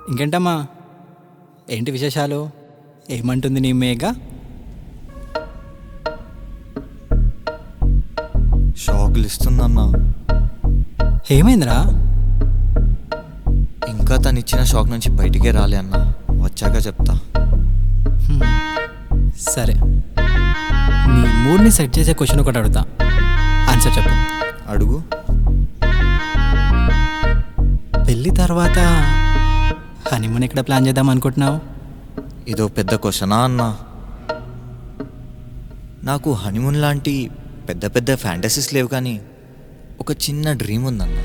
ఇంకేంటమ్మా, ఏంటి విశేషాలు? ఏమంటుంది నీ మేఘ? షాకులు ఇస్తుందన్నా. ఏమైందిరా? ఇంకా తను ఇచ్చిన షాక్ నుంచి బయటికే రాలే అన్నా. వచ్చాక చెప్తా. సరే, నీ మూడ్ని సెట్ చేసే క్వశ్చన్ ఒకటి అడుగుతా, ఆన్సర్ చెప్పు. అడుగు. పెళ్ళి తర్వాత హనీమూన్ ఎక్కడ ప్లాన్ చేద్దాం అనుకుంటున్నావు? ఇదో పెద్ద క్వశ్చనా అన్నా. నాకు హనీమూన్ లాంటి పెద్ద పెద్ద ఫ్యాంటసీస్ లేవు, కానీ ఒక చిన్న డ్రీమ్ ఉందన్న.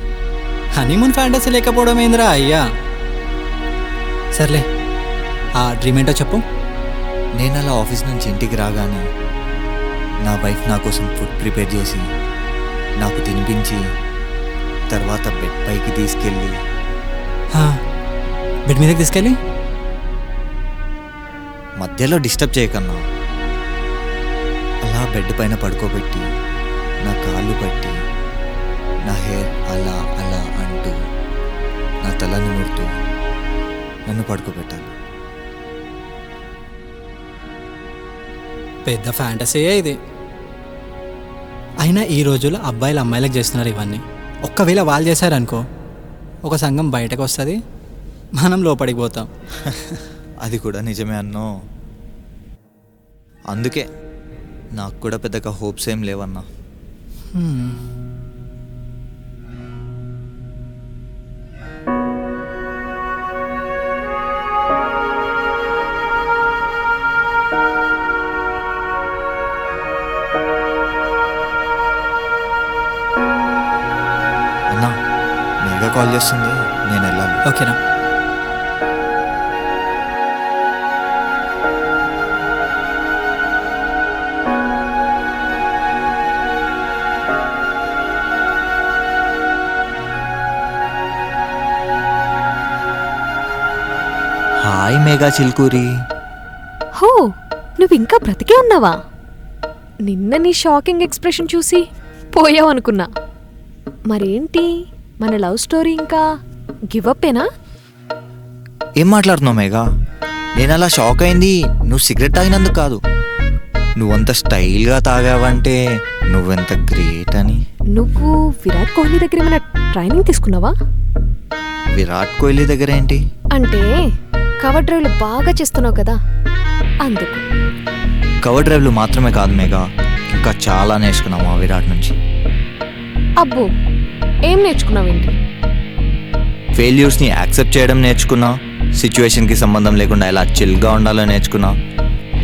హనీమూన్ ఫ్యాంటసీ లేకపోవడం ఏందిరా అయ్యా? సర్లే, ఆ డ్రీమ్ ఏంటో చెప్పు. నేను అలా ఆఫీస్ నుంచి ఇంటికి రాగానే నా వైఫ్ నా కోసం ఫుడ్ ప్రిపేర్ చేసి నాకు తినిపించి తర్వాత బెడ్ పైకి తీసుకెళ్ళి బెడ్ మీదకి తీసుకెళ్ళి మధ్యలో డిస్టర్బ్ చేయకన్నా అలా బెడ్ పైన పడుకోబెట్టి నా కాళ్ళు పట్టి నా హెయిర్ అలా అలా అంటూ నా తలని ముడుతూ నన్ను పడుకోబెట్టాలి. పెద్ద ఫ్యాంటసీయే ఇది. అయినా ఈ రోజుల్లో అబ్బాయిలు అమ్మాయిలకు చేస్తున్నారు ఇవన్నీ. ఒక్కవేళ వాళ్ళు చేశారనుకో, ఒక సంఘం బయటకు వస్తుంది, మనం లోపలికి పోతాం. అది కూడా నిజమే అన్నో. అందుకే నాకు కూడా పెద్దగా హోప్స్ ఏం లేవన్నా. అన్నా, మేఘ కాల్ చేస్తుంది, నేను వెళ్ళాలి. ఓకేనా? హాయ్ మేఘా చిల్కూరి. హో, నువ్వు ఇంకా బ్రతికే ఉన్నావా? నిన్న నీ షాకింగ్ ఎక్స్ప్రెషన్ చూసి పోయావు అనుకున్నా. మరేంటి మన లవ్ స్టోరీ ఇంకా గివప్పేనా? ఏం మాట్లాడుతున్నావు మేఘా? నేను అలా షాక్ అయింది నువ్వు సిగరెట్ తాగినందుకు కాదు, నువ్వంత స్టైల్గా తాగావంటే నువ్వెంత గ్రేట్ అని. నువ్వు విరాట్ కోహ్లీ దగ్గర ఏమైనా ట్రైనింగ్ తీసుకున్నావా? విరాట్ కోహ్లీ దగ్గర ఏంటి? అంటే కవర్ డ్రైవ్లు బాగా చేస్తున్నావు కదా, అందుకు. కవర్ డ్రైవ్లు మాత్రమే కాదు మేఘా, ఇంకా చాలా నేర్చుకున్నాము ఆ విరాట్ నుంచి. అబ్బో, ఏం నేర్చుకున్నావేంటి? ఫెయిల్యూర్స్ని యాక్సెప్ట్ చేయడం నేర్చుకున్నా, సిచ్యువేషన్కి సంబంధం లేకుండా ఎలా చిల్గా ఉండాలో నేర్చుకున్నా,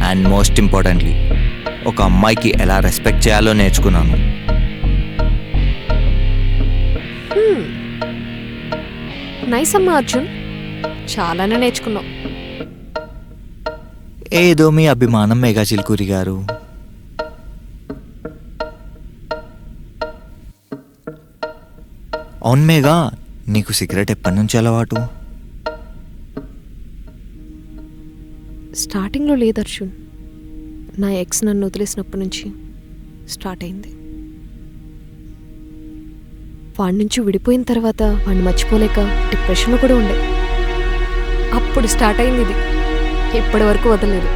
అండ్ మోస్ట్ ఇంపార్టెంట్లీ ఒక అమ్మాయికి ఎలా రెస్పెక్ట్ చేయాలో నేర్చుకున్నాను. నైస్ అమ్మా అర్జున్, చాలానే నేర్చుకున్నావు. ఏదో మీ అభిమానం మేఘా చిల్కూరి గారు. అవును మేఘా, నీకు సిగరెట్ ఎప్పటి నుంచి అలవాటు? స్టార్టింగ్లో లేదు అర్జున్, నా ఎక్స్ నన్ను వదిలేసినప్పటి నుంచి స్టార్ట్ అయింది. వాడి నుంచి విడిపోయిన తర్వాత వాడిని మర్చిపోలేక డిప్రెషన్లో కూడా ఉండే. అప్పుడు స్టార్ట్ అయింది ఇది, ఇప్పటి వరకు వదలలేదు.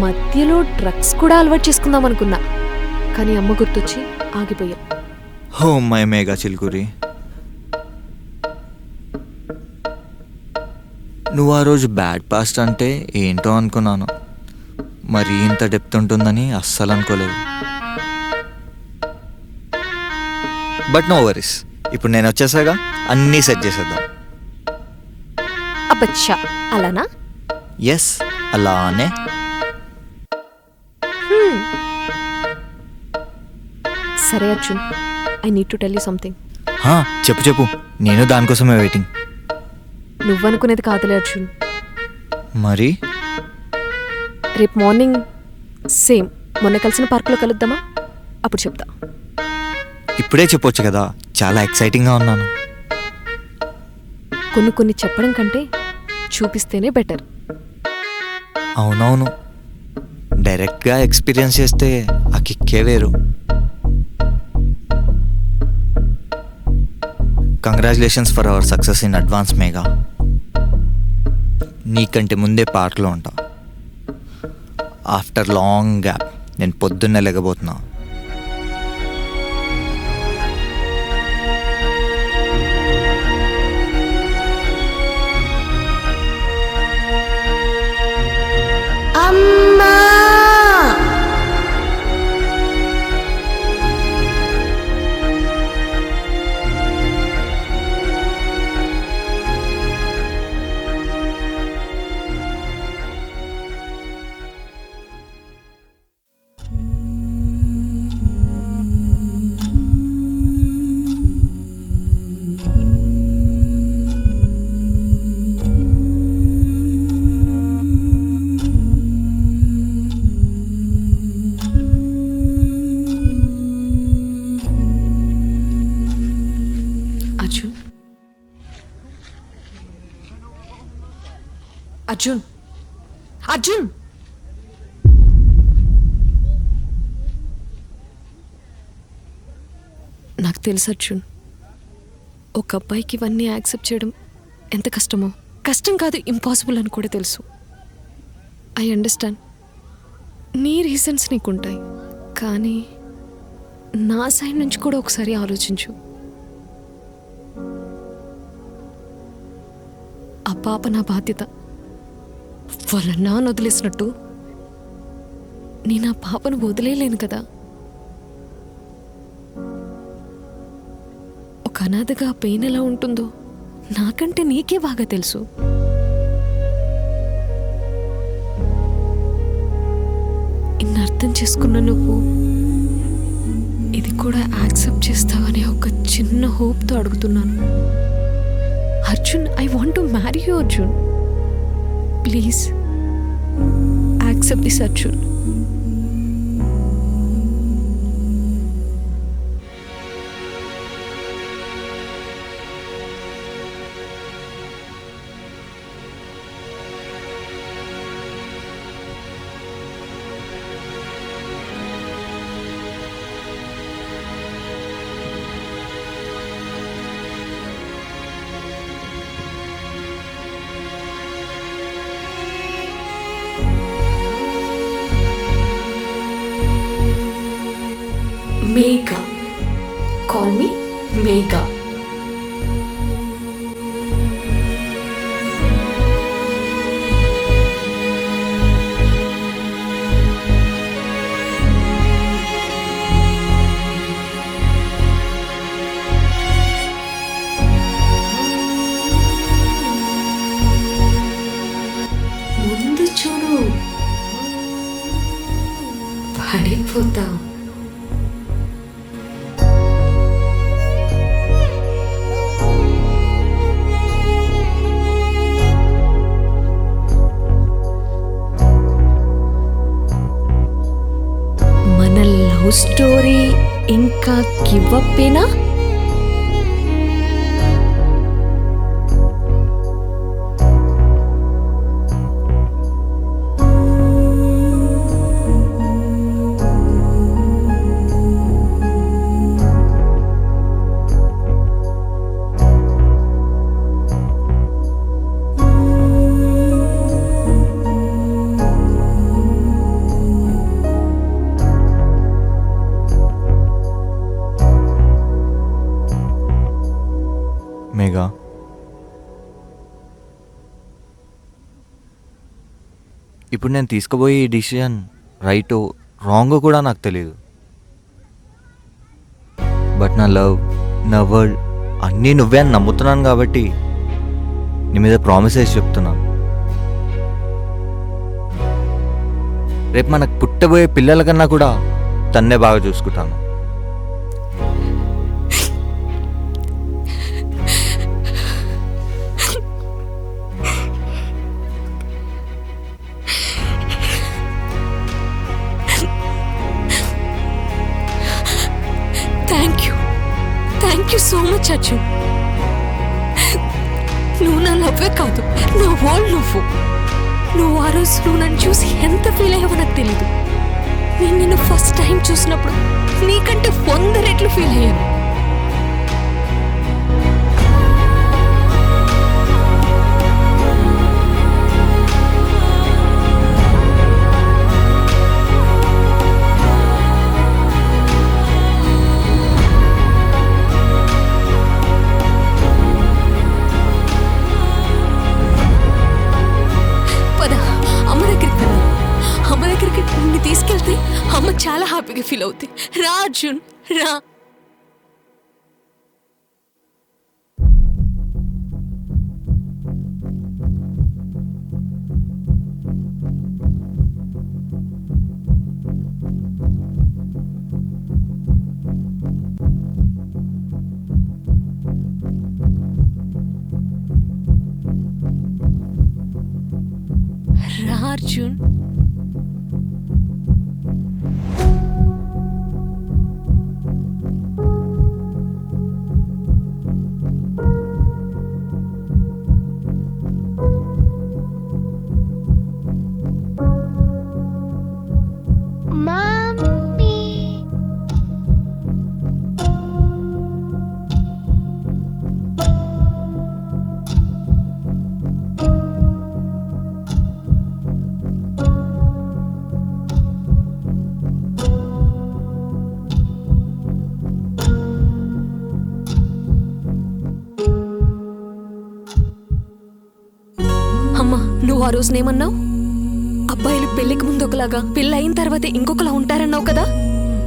మధ్యలో డ్రగ్స్ కూడా అలవాటు చేసుకుందాం అనుకున్నా, కానీ అమ్మ గుర్తొచ్చి ఆగిపోయా. హో మై మేఘా చిల్కూరి, నువ్వు ఆ రోజు బ్యాడ్ పాస్ట్ అంటే ఏంటో అనుకున్నాను, మరి ఇంత డెప్త్ ఉంటుందని అస్సలు అనుకోలేదు. బట్ నో వరీస్, ఇప్పుడు నేను వచ్చేసాగా, అన్నీ సెట్ చేసేద్దాం. అబ్బచ్చా, అలానా? ఎస్, అలానే. సరే Arjun, I need to tell you something. చెప్పు చెప్పు, నేను దానికోసమే వెయిటింగ్. నువ్వనుకునేది కాదులే అర్జున్. మరి రేపు మార్నింగ్ సేమ్ మొన్న కలిసిన పార్కులో కలుద్దామా? అప్పుడు చెప్తా. ఇప్పుడే చెప్పొచ్చు కదా, చాలా ఎక్సైటింగ్గా ఉన్నాను. కొన్ని చెప్పడం కంటే చూపిస్తేనే బెటర్. అవునవును, డైరెక్ట్గా ఎక్స్పీరియన్స్ చేస్తే ఆ కిక్కే వేరు. Congratulations for our success in advance Megha. నీకంటే ముందే పార్క్లో ఉంటా. ఆఫ్టర్ లాంగ్ గ్యాప్ నేను పొద్దున్నే లెగబోతున్నా. అమ్మా అర్జున్ అర్జున్ నాకు తెలుసు అర్జున్, ఒక అబ్బాయికి ఇవన్నీ యాక్సెప్ట్ చేయడం ఎంత కష్టమో. కష్టం కాదు, ఇంపాసిబుల్ అని కూడా తెలుసు. ఐ అండర్స్టాండ్, నీ రీజన్స్ నీకుంటాయి. కానీ నా సైడ్ నుంచి కూడా ఒకసారి ఆలోచించు. ఆ పాప నా బాధ్యత. వాళ్ళ నాన్న వదిలేసినట్టు నేను ఆ పాపను వదిలేయలేను కదా. ఒక అనాథగా పెయిన్ ఎలా ఉంటుందో నాకంటే నీకే బాగా తెలుసు. ఇన్ని అర్థం చేసుకున్న నువ్వు ఇది కూడా యాక్సెప్ట్ చేస్తావనే ఒక చిన్న హోప్తో అడుగుతున్నాను. Arjun, I want to marry you Arjun. Please accept this Arjun. Mega. Call me Mega. ముందు చూడు, పడిపోతావు. స్టోరీ ఇంకా గివ్ అప్ ఏనా? మేఘా, ఇప్పుడు నేను తీసుకోబోయే ఈ డిసిజన్ రైటో రాంగో కూడా నాకు తెలియదు. బట్ నా లవ్, నా వర్డ్ అన్నీ నువ్వే అని నమ్ముతున్నాను కాబట్టి నీ మీద ప్రామిస్ చేసి చెప్తున్నాను. రేపు మనకు పుట్టబోయే పిల్లల కన్నా కూడా తన్నే బాగా చూసుకుంటాను. Thank you so much Arjun. నువ్వు నా లవ్వే కాదు, నా వరల్డ్. నువ్వు ఆ రోజు నువ్వు నన్ను చూసి ఎంత ఫీల్ అయ్యావో నాకు తెలీదు. నేను నిన్ను ఫస్ట్ టైం చూసినప్పుడు నీకంటే 100 రెట్లు ఫీల్ అయ్యాను. హ్యాపీగా ఫీల్ అవుతుంది. రా అర్జున్ రా. రా అర్జున్. అమ్మా, నువ్వు ఆ రోజునేమన్నావు? అబ్బాయిలు పెళ్లికి ముందు ఒకలాగా, పెళ్ళి అయిన తర్వాత ఇంకొకలా ఉంటారన్నావు కదా.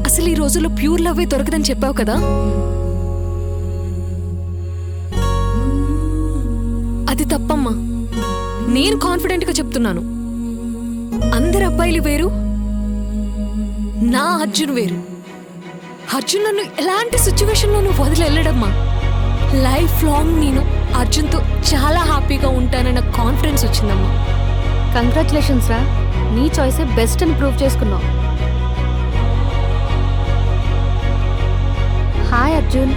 అసలు ఈ రోజుల్లో ప్యూర్ లవ్వే దొరకదని చెప్పావు కదా. అది తప్పమ్మా. నేను కాన్ఫిడెంట్ గా చెప్తున్నాను. అందరు అబ్బాయిలు వేరు, నా అర్జున్ వేరు. అర్జున్ నన్ను ఎలాంటి సిచ్యువేషన్లోనూ వదిలి వెళ్ళడమ్మా. లైఫ్ లాంగ్ నేను అర్జున్తో చాలా హ్యాపీగా ఉంటానన్న కాన్ఫిడెన్స్ వచ్చిందమ్మా. కంగ్రాచులేషన్స్ రా, నీ చాయిసే బెస్ట్ అని ప్రూవ్ చేసుకున్నావు. హాయ్ అర్జున్.